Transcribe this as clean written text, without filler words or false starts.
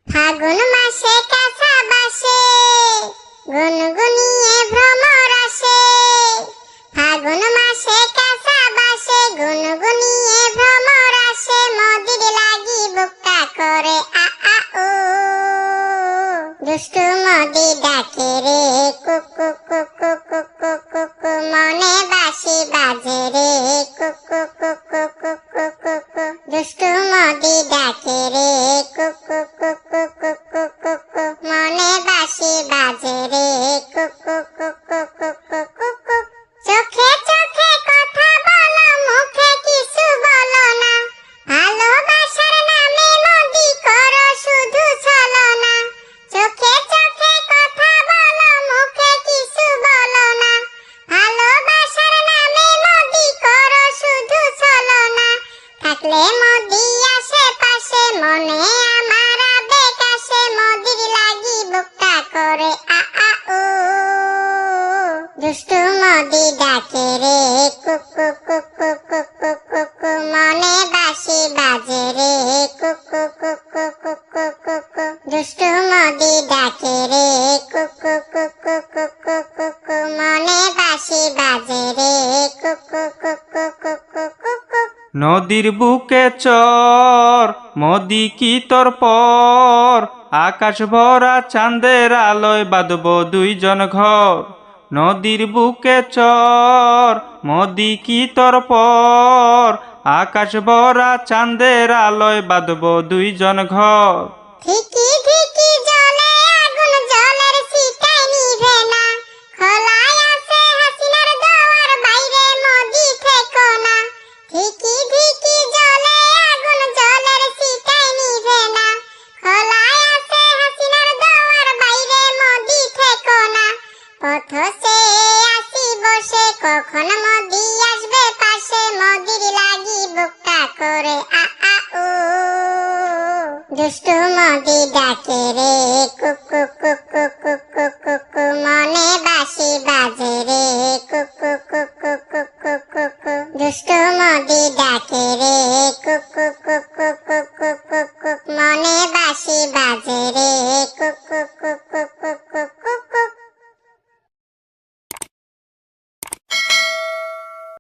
ফাগুন মাসে কাঁচা বাসে গুনগুনিয়ে ভ্রমর আসে। ফাগুন মাসে কাঁচা বাসে গুনগুনিয়ে ভ্রমর আসে। মদির লাগি বুকটা করে আ আ ও। দুষ্টু মদি ডাকে রে কুকু কুকু কুকু কুকু। মনে বাঁশি বাজে রে কুকু কুকু কুকু কুকু। দুষ্টু মদি ডাকে রে কুকু কুকু কুকু কুকু। মনে বাঁশি বাজে রে কুকু কুকু কুকু কুকু। চোখে চোখে কথা বলো মুখে কিছু বলো না। ভালোবাসার নামে মদি করো শুধু ছলনা। চোখে চোখে কথা বলো মুখে কিছু বলো না। ভালোবাসার নামে মদি করো শুধু ছলনা। থাকলে মদি আশেপাশে মনে আমার আবেগ আসে। মদির লাগি বুকটা করে আ আ ও। দুষ্টু মদি ডাকে রে কুকু কুকু কুকু কুকু। মনে বাঁশি বাজে রে কুকু কুকু কুকু কুকু। দুষ্টু মদি ডাকে রে কুকু কুকু কুকু কুকু। মনে বাঁশি বাজে রে কুকু কুকু কুকু কুকু। নদীর বুকে চর মদি কি তোর পর। আকাশ ভরা চাঁদের আলোয় বাঁধব দুইজন ঘর। নদীর বুকে চর মদি কি তোর পর। আকাশ ভরা চাঁদের আলোয় বাঁধব দুইজন ঘর। ধিকি ধিকি জলে আগুন জলের ছিটায় নিভে না। খোলায় আছে হাসিনার দুয়ার বাইরে মদি থেকো না। ধিকি ধিকি জলে আগুন জলের ছিটায় নিভে না। খোলায় আছে হাসিনার দুয়ার বাইরে মদি থেকো না। পথ চেয়ে আসি বসে কখন মদি আসবে পাশে। মদির লাগি বুকটা করে আ আ ও। দুষ্টু মদি ডাকে রে কুকু কুকু কুকু কুকু। মনে বাঁশি বাজে রে কুকু কুকু কুকু কুকু। দুষ্টু মদি ডাকে রে কুকু কুকু কুকু কুকু। মনে বাঁশি বাজে রে কুকু কুকু কুকু।